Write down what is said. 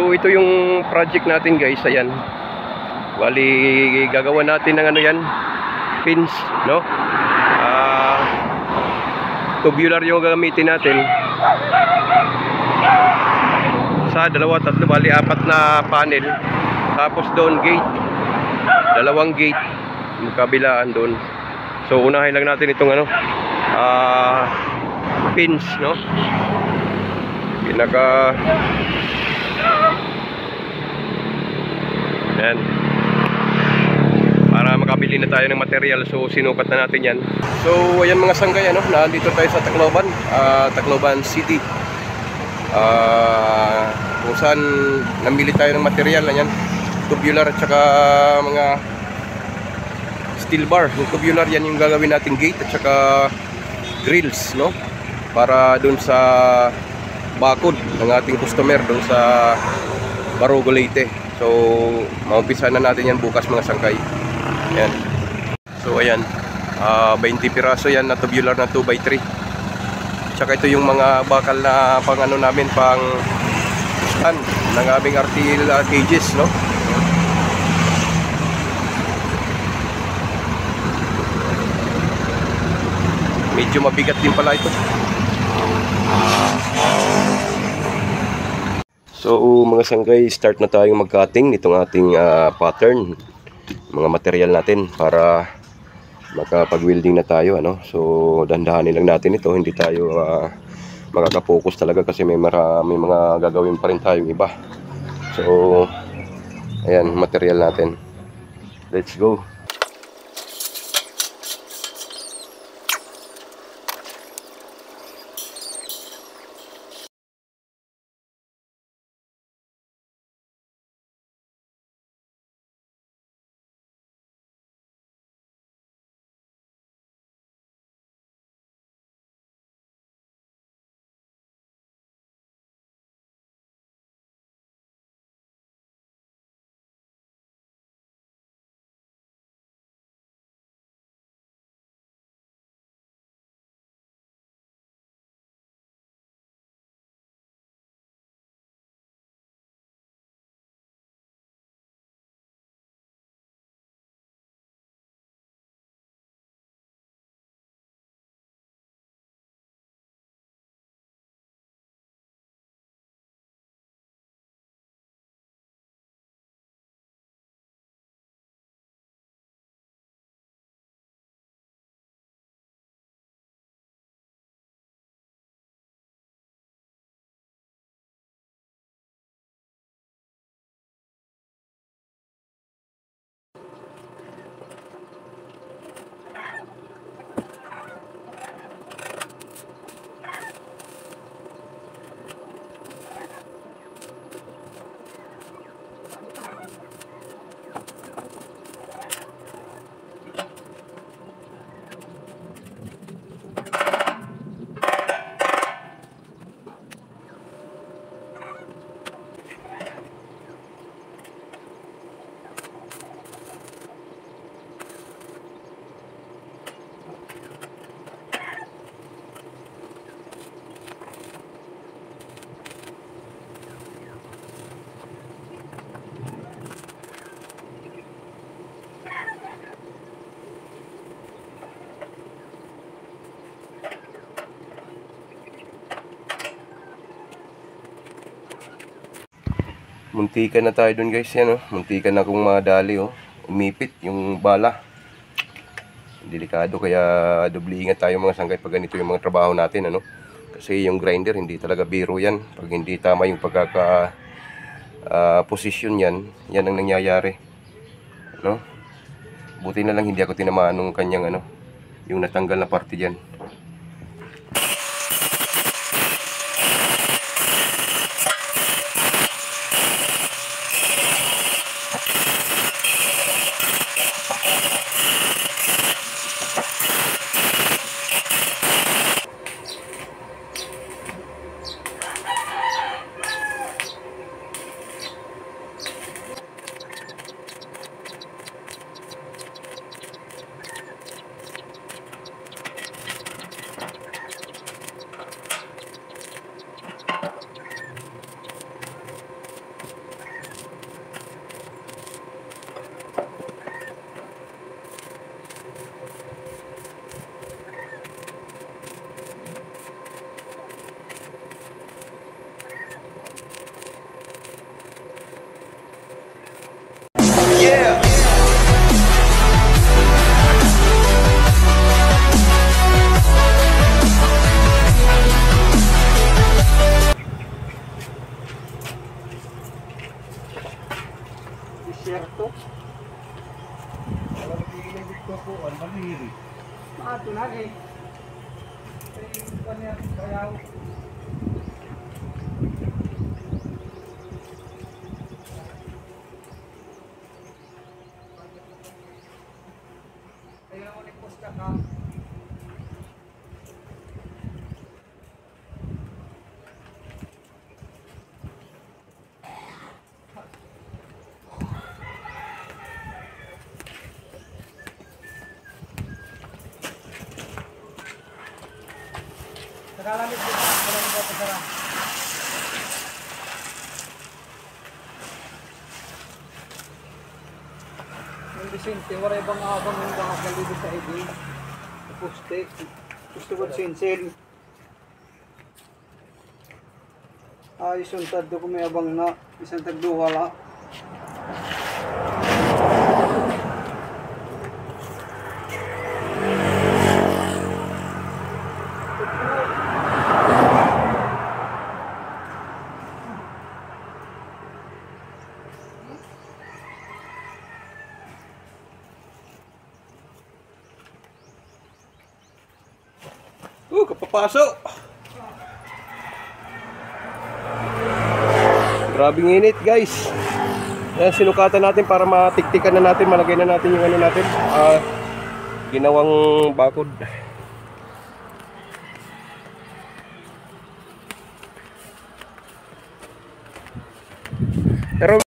So ito yung project natin guys, ayan. Bali gagawa natin ng ano yan, pins, no? Tubular yung gagamitin natin. Sa dalawa, tatlo, bali apat na panel. Tapos doon gate, dalawang gate yung kabilaan doon. So unahin lang natin itong ano, pins, no? Pinaka yan, para makabili na tayo ng material. So sinukat na natin yan. So ayan mga sanggay, ano, nandito tayo sa Tacloban, Tacloban City, kung saan namili tayo ng material na yan, tubular at saka mga steel bar. Yung tubular yan yung gagawin natin gate at saka grills, no, para dun sa bakod ng ating customer dun sa Barugo, Leyte. So maumpisa na natin yan bukas mga sangkay. Yan. So ayan, 20 piraso yan na tubular na 2x3. Tsaka ito yung mga bakal na pang ano namin, pang stand ng aming RTL cages, no. Medyo mabigat din pala ito. So mga sanggay, start na tayong mag-cutting nitong ating pattern, mga material natin para makapag-welding na tayo, ano. So dandahanin lang natin ito, hindi tayo makaka-focus talaga kasi may mga gagawin pa rin tayong iba. So ayan, material natin. Let's go. Muntikan na tayo dun guys, yan, oh. Muntikan na kung madali, oh. Umipit yung bala. Delikado, kaya doble ingat tayo mga sanggay pag ganito yung mga trabaho natin, ano. Kasi yung grinder, hindi talaga biro yan. Pag hindi tama yung pagkaka posisyon yan, yan ang nangyayari, no. Buti na lang hindi ako tinamaan nung kanyang ano, yung natanggal na parte dyan. Kalau nag-iinit ko po, maliri. Maato na eh. Kaya kayaw. Kaya ulit po ka. Nakalamit ko. Nakalamit ko sa yung Vicente, waray bang abang yung mga kalibo sa ID? Poste. Gusto ko sinsil. Ayos yung tado ko may abang na. Isang tagduwala. Kapapasok. Grabing init guys. Yan, sinukatan natin para matiktikan na natin, malagay na natin yung ano natin, ginawang bakod. Pero